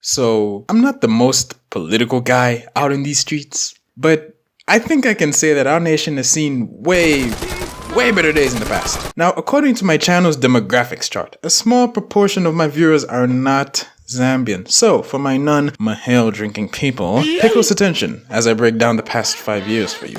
So, I'm not the most political guy out in these streets, but I think I can say that our nation has seen way better days in the past. Now, according to my channel's demographics chart, a small proportion of my viewers are not Zambian. So, for my non-Mahale drinking people, pay close attention as I break down the past 5 years for you.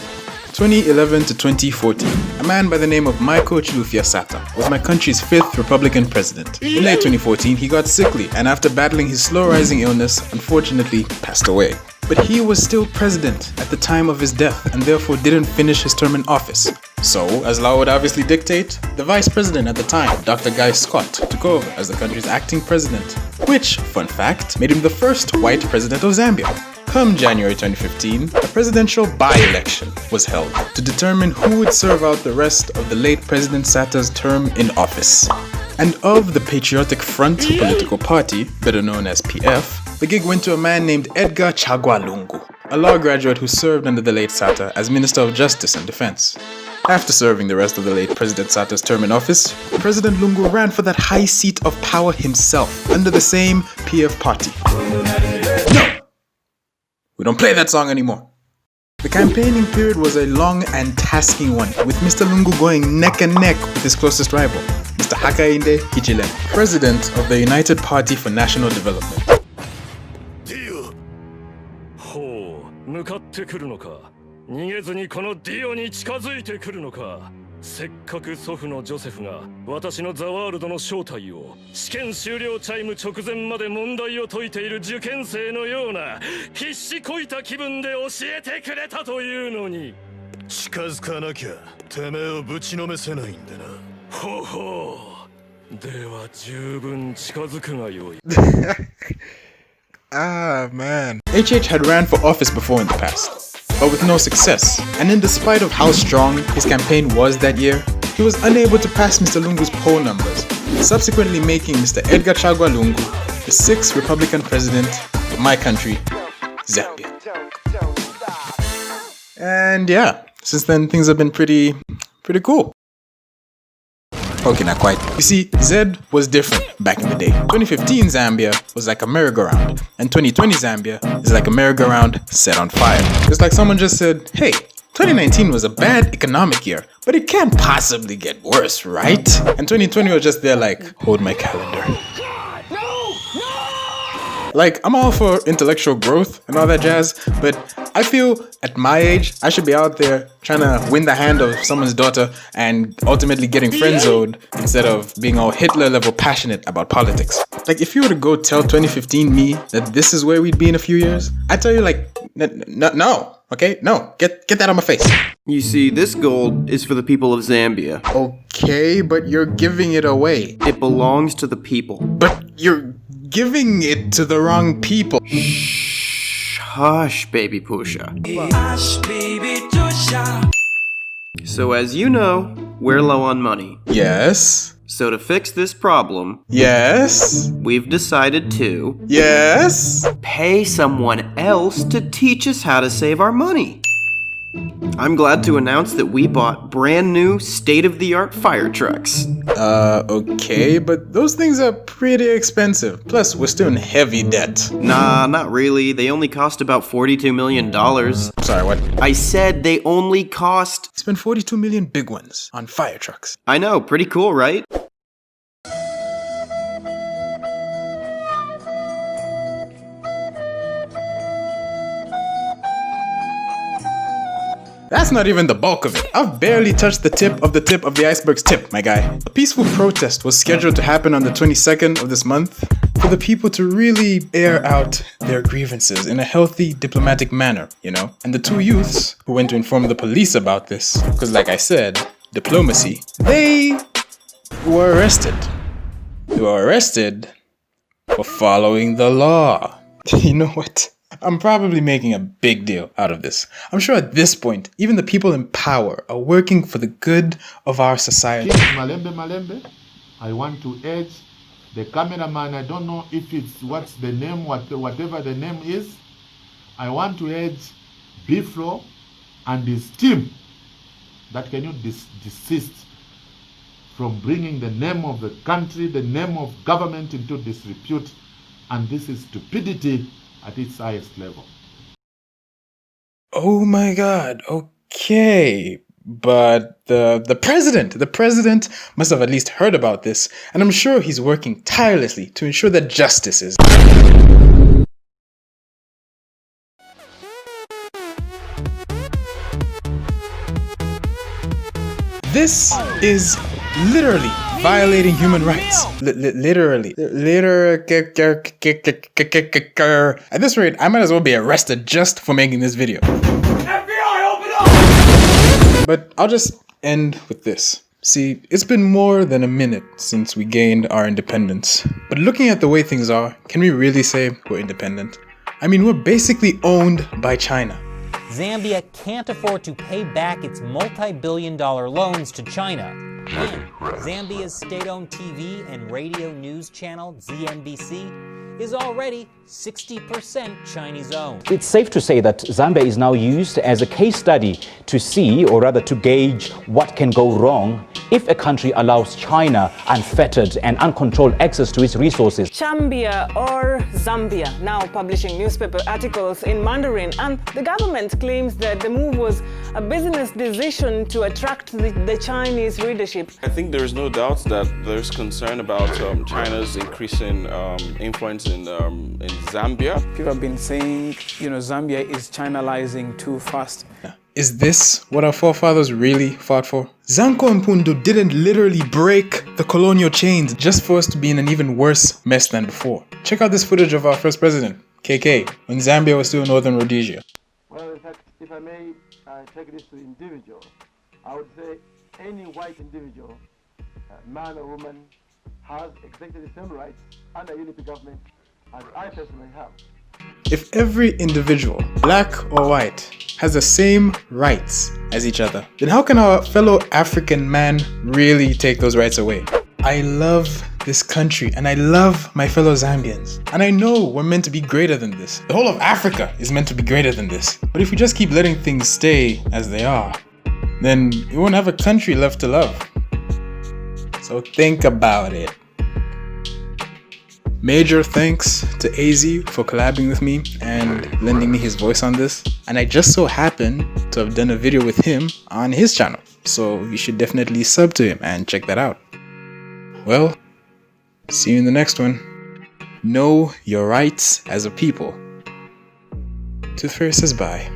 2011 to 2014, a man by the name of Michael Chilufya Sata was my country's 5th Republican president. In late 2014, he got sickly and after battling his slow-rising illness, unfortunately passed away. But he was still president at the time of his death and therefore didn't finish his term in office. So, as law would obviously dictate, the vice president at the time, Dr. Guy Scott, took over as the country's acting president, which, fun fact, made him the first white president of Zambia. Come January 2015, a presidential by-election was held to determine who would serve out the rest of the late President Sata's term in office. And of the Patriotic Front political party, better known as PF, the gig went to a man named Edgar Chagwa Lungu, a law graduate who served under the late Sata as Minister of Justice and Defense. After serving the rest of the late President Sata's term in office, President Lungu ran for that high seat of power himself under the same PF party. No! We don't play that song anymore. The campaigning period was a long and tasking one, with Mr. Lungu going neck and neck with his closest rival, Mr. Hakainde Hichilema, president of the United Party for National Development. せっかく祖父のジョセフが私のザワールドの正体を試験終了チャイム直前まで問題を解いている受験生のような必死こいた気分で教えてくれたというのに近づかなきゃてめえをぶちのめせないんでなほほうでは十分近づくがよい Ah, man. HH had ran for office before in the past, but with no success. And in despite of how strong his campaign was that year, he was unable to pass Mr. Lungu's poll numbers, subsequently making Mr. Edgar Chagwa Lungu the 6th Republican president of my country, Zambia. And yeah, since then things have been pretty cool. Okay, not quite. You see, Zed was different back in the day. 2015 Zambia was like a merry-go-round, and 2020 Zambia is like a merry-go-round set on fire. It's like someone just said, hey, 2019 was a bad economic year, but it can't possibly get worse, right? And 2020 was just there like, hold my calendar. Like, I'm all for intellectual growth and all that jazz, but I feel at my age, I should be out there trying to win the hand of someone's daughter and ultimately getting friend-zoned instead of being all Hitler-level passionate about politics. Like, if you were to go tell 2015 me that this is where we'd be in a few years, I'd tell you like, no, okay? No, get that on my face. You see, this gold is for the people of Zambia. Okay, but you're giving it away. It belongs to the people. But you're giving it to the wrong people. Shh, hush, baby Pusha. Hush, baby Pusha. So as you know, we're low on money. Yes. So to fix this problem, yes, we've decided to, yes, pay someone else to teach us how to save our money. I'm glad to announce that we bought brand new state-of-the-art fire trucks. Okay, but those things are pretty expensive. Plus, we're still in heavy debt. Nah, not really. They only cost about $42 million. Sorry, what? I said they only cost... Spent 42 million big ones on fire trucks. I know, pretty cool, right? That's not even the bulk of it. I've barely touched the tip of the iceberg's tip, my guy. A peaceful protest was scheduled to happen on the 22nd of this month for the people to really air out their grievances in a healthy, diplomatic manner, you know? And the two youths who went to inform the police about this, because like I said, diplomacy, they were arrested. They were arrested for following the law. You know what? I'm probably making a big deal out of this. I'm sure at this point, even the people in power are working for the good of our society. Malembe, I want to urge the cameraman, I don't know if it's what's the name, whatever the name is. I want to urge Biflo and his team that can you desist from bringing the name of the country, the name of government into disrepute and this is stupidity at its highest level. Oh my god, okay. But the president must have at least heard about this, and I'm sure he's working tirelessly to ensure that justice is. This is literally violating human rights. Literally. At this rate, I might as well be arrested just for making this video. FBI, open up! But I'll just end with this. See, it's been more than a minute since we gained our independence. But looking at the way things are, can we really say we're independent? I mean, we're basically owned by China. Zambia can't afford to pay back its multi-billion-dollar loans to China. And Zambia's state-owned TV and radio news channel, ZNBC, is already 60% Chinese-owned. It's safe to say that Zambia is now used as a case study to see, or rather to gauge, what can go wrong if a country allows China unfettered and uncontrolled access to its resources. Zambia or Zambia now publishing newspaper articles in Mandarin, and the government claims that the move was a business decision to attract the Chinese readership. I think there is no doubt that there's concern about China's increasing influence in Zambia. People have been saying, Zambia is Chinalizing too fast. Is this what our forefathers really fought for? Zanko and Pundu didn't literally break the colonial chains just for us to be in an even worse mess than before. Check out this footage of our first president, KK, when Zambia was still Northern Rhodesia. Well, in fact, if I may take this to individual, I would say any white individual, man or woman, has exactly the same rights under unity government as I personally have. If every individual, black or white, has the same rights as each other, then how can our fellow African man really take those rights away? I love this country and I love my fellow Zambians. And I know we're meant to be greater than this. The whole of Africa is meant to be greater than this. But if we just keep letting things stay as they are, then we won't have a country left to love. So think about it. Major thanks to AZ for collabing with me and lending me his voice on this. And I just so happen to have done a video with him on his channel. So you should definitely sub to him and check that out. Well, see you in the next one. Know your rights as a people. Tooth Fairy says bye.